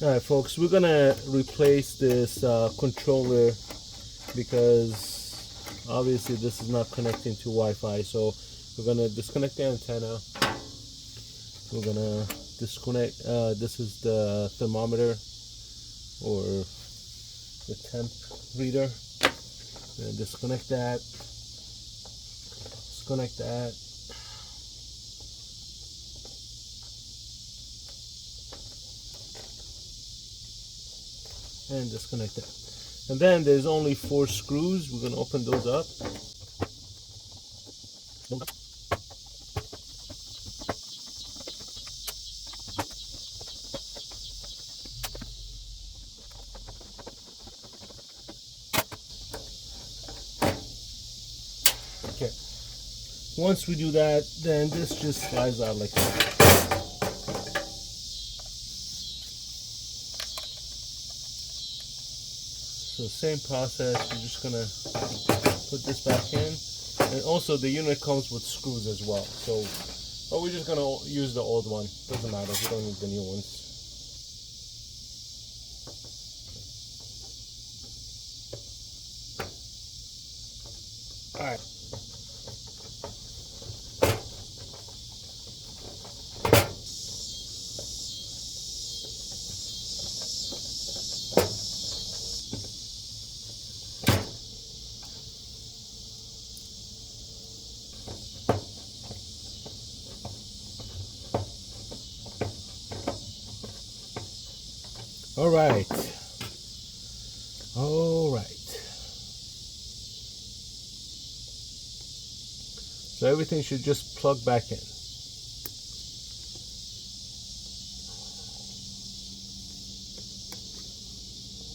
Alright folks, we're gonna replace this controller because obviously this is not connecting to Wi-Fi, so we're gonna disconnect the antenna. We're gonna disconnect, this is the thermometer or the temp reader. We're gonna disconnect that, disconnect that. And disconnect that. And then there's only 4 screws. We're going to open those up. Okay. Once we do that, then this just slides out like that. So same process, you're just gonna put this back in. And also the unit comes with screws as well. So, but we're just gonna use the old one. Doesn't matter, we don't need the new ones. Alright. All right. So everything should just plug back in.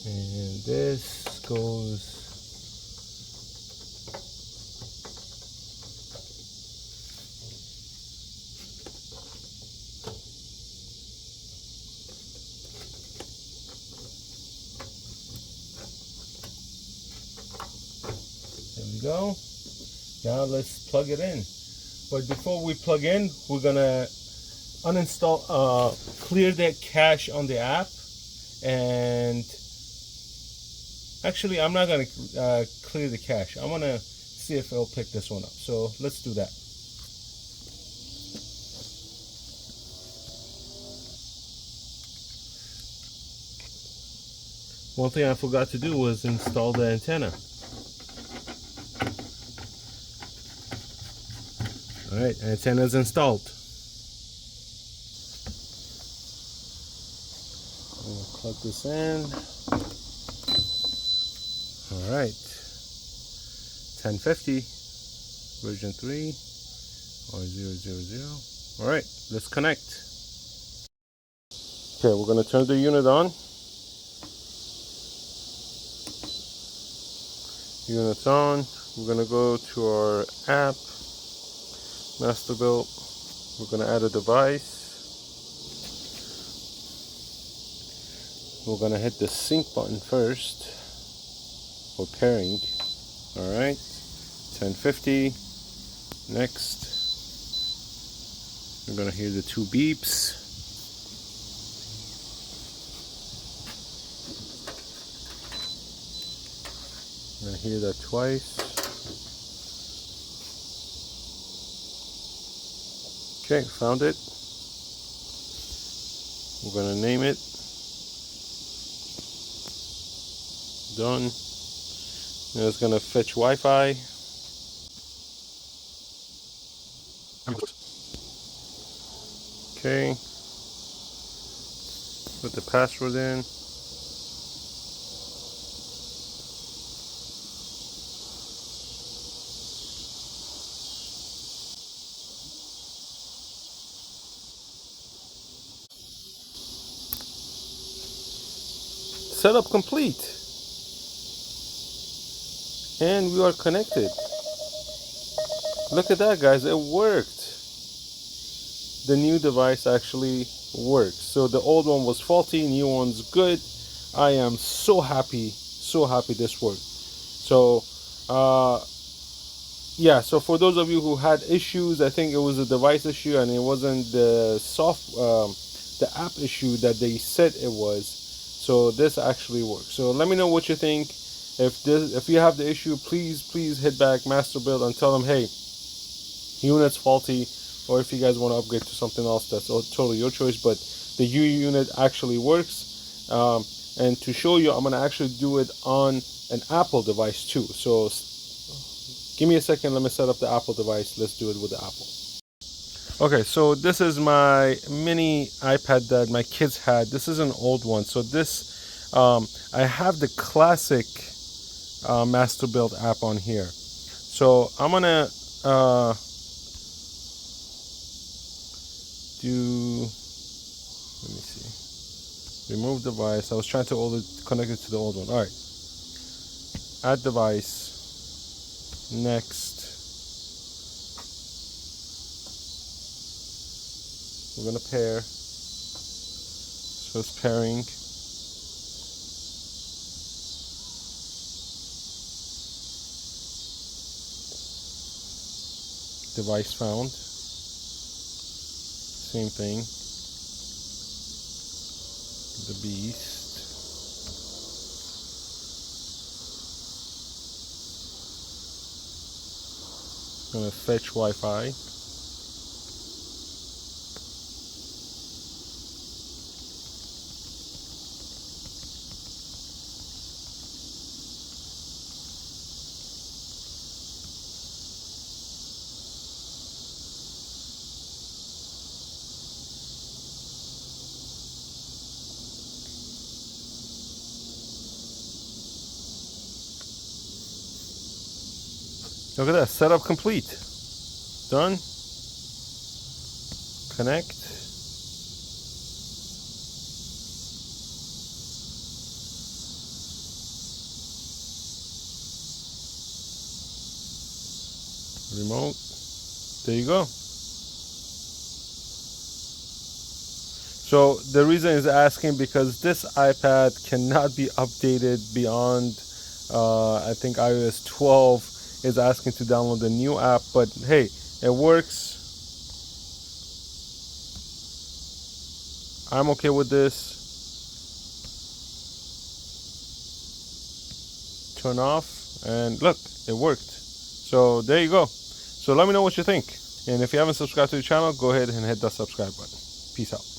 And this goes go. Now let's plug it in. But before we plug in, we're gonna uninstall, clear the cache on the app. And actually, I'm not gonna clear the cache. I wanna see if it'll pick this one up. So let's do that. One thing I forgot to do was install the antenna. Alright, antenna is installed. I'm going to plug this in. Alright, 1050 version 3 or 000. Alright, let's connect. Okay, we're going to turn the unit on. Unit's on. We're going to go to our app, Masterbuilt. We're going to add a device. We're going to hit the sync button first for pairing. Alright, 1050. Next, we're going to hear the 2 beeps. I'm going to hear that twice. Okay, found it. We're going to name it. Done. Now it's going to fetch Wi-Fi. Okay. Put the password in. Setup complete, and we are connected. Look at that, guys, it worked. The new device actually works. So the old one was faulty, new one's good. I am so happy this worked. So yeah, so for those of you who had issues, I think it was a device issue and it wasn't the the app issue that they said it was. So this actually works. So let me know what you think. If you have the issue, please hit back Masterbuilt and tell them, hey, unit's faulty, or if you guys want to upgrade to something else, that's totally your choice. But the U unit actually works. And to show you, I'm gonna actually do it on an Apple device too. So give me a second, let me set up the Apple device. Let's do it with the Apple. Okay, so this is my mini iPad that my kids had. This is an old one. So this, I have the classic Masterbuilt app on here. So I'm gonna let me see, remove device. I was trying to connect it to the old one. All right, add device, next. We're gonna pair. So it's pairing. Device found. Same thing. The beast. Gonna fetch Wi-Fi. Look at that, setup complete. Done. Connect. Remote. There you go. So the reason is asking because this iPad cannot be updated beyond I think iOS 12 is asking to download the new app, but hey, it works. I'm okay with this. Turn off, and look, it worked. So there you go. So let me know what you think, and if you haven't subscribed to the channel, go ahead and hit that subscribe button. Peace out.